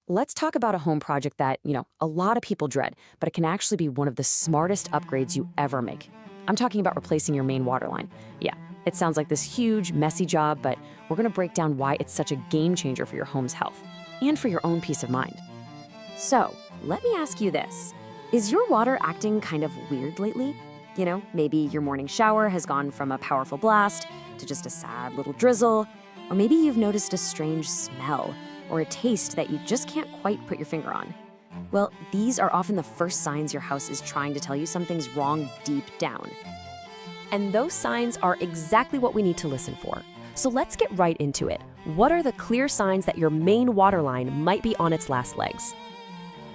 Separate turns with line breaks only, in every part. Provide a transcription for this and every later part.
Let's talk about a home project that, a lot of people dread, but it can actually be one of the smartest upgrades you ever make. I'm talking about replacing your main water line. Yeah, it sounds like this huge, messy job, but we're gonna break down why it's such a game changer for your home's health and for your own peace of mind. So, let me ask you this. Is your water acting kind of weird lately? Maybe your morning shower has gone from a powerful blast to just a sad little drizzle, or maybe you've noticed a strange smell or a taste that you just can't quite put your finger on. Well, these are often the first signs your house is trying to tell you something's wrong deep down. And those signs are exactly what we need to listen for. So let's get right into it. What are the clear signs that your main water line might be on its last legs?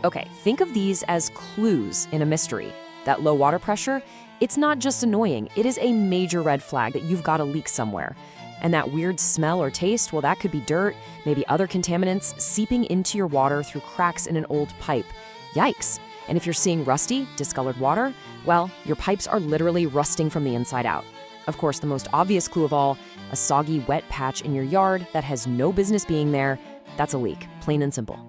Okay, think of these as clues in a mystery. That low water pressure, it's not just annoying, it is a major red flag that you've got a leak somewhere. And that weird smell or taste, well, that could be dirt, maybe other contaminants seeping into your water through cracks in an old pipe. Yikes. And if you're seeing rusty, discolored water, well, your pipes are literally rusting from the inside out. Of course, the most obvious clue of all, a soggy, wet patch in your yard that has no business being there, that's a leak, plain and simple.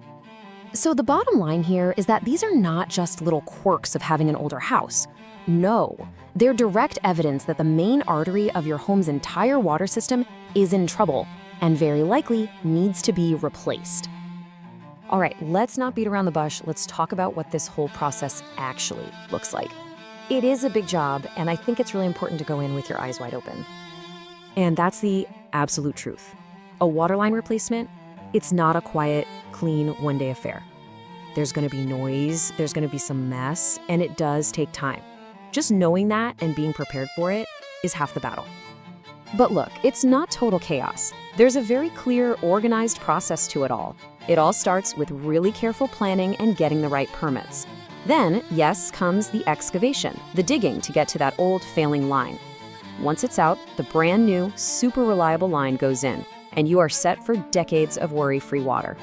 So the bottom line here is that these are not just little quirks of having an older house. No, they're direct evidence that the main artery of your home's entire water system is in trouble and very likely needs to be replaced. All right, let's not beat around the bush. Let's talk about what this whole process actually looks like. It is a big job, and I think it's really important to go in with your eyes wide open. And that's the absolute truth. A waterline replacement, it's not a quiet, clean, one-day affair. There's gonna be noise, there's gonna be some mess, and it does take time. Just knowing that and being prepared for it is half the battle. But look, it's not total chaos. There's a very clear, organized process to it all. It all starts with really careful planning and getting the right permits. Then, yes, comes the excavation, the digging to get to that old failing line. Once it's out, the brand new, super reliable line goes in, and you are set for decades of worry-free water.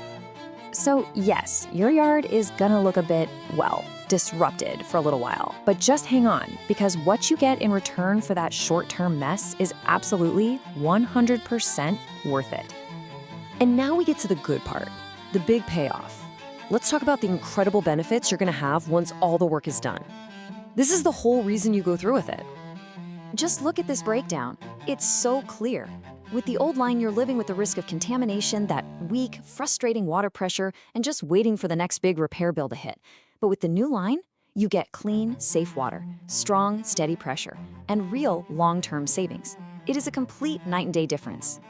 So yes, your yard is gonna look a bit, well, disrupted for a little while. But just hang on, because what you get in return for that short-term mess is absolutely 100% worth it. And now we get to the good part, the big payoff. Let's talk about the incredible benefits you're gonna have once all the work is done. This is the whole reason you go through with it. Just look at this breakdown. It's so clear. With the old line, you're living with the risk of contamination, that weak, frustrating water pressure, and just waiting for the next big repair bill to hit. But with the new line, you get clean, safe water, strong, steady pressure, and real long-term savings. It is a complete night and day difference.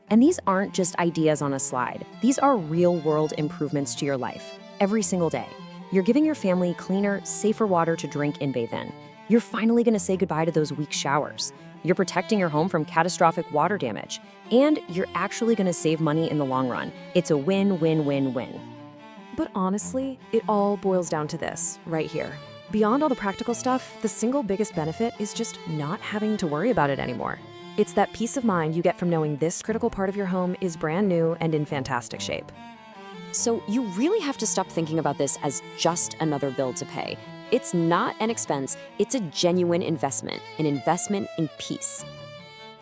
And these aren't just ideas on a slide. These are real-world improvements to your life, every single day. You're giving your family cleaner, safer water to drink and bathe in. You're finally gonna say goodbye to those weak showers. You're protecting your home from catastrophic water damage. And you're actually gonna save money in the long run. It's a win-win-win-win. But honestly, it all boils down to this, right here. Beyond all the practical stuff, the single biggest benefit is just not having to worry about it anymore. It's that peace of mind you get from knowing this critical part of your home is brand new and in fantastic shape. So you really have to stop thinking about this as just another bill to pay. It's not an expense, it's a genuine investment, an investment in peace.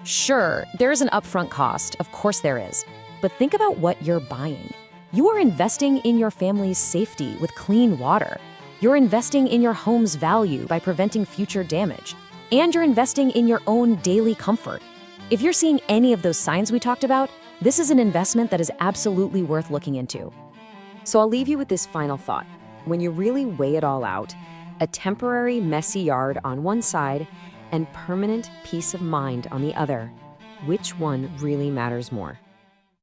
Sure, there is an upfront cost, of course there is, but think about what you're buying. You are investing in your family's safety with clean water. You're investing in your home's value by preventing future damage. And you're investing in your own daily comfort. If you're seeing any of those signs we talked about, this is an investment that is absolutely worth looking into. So I'll leave you with this final thought. When you really weigh it all out, a temporary messy yard on one side and permanent peace of mind on the other, which one really matters more?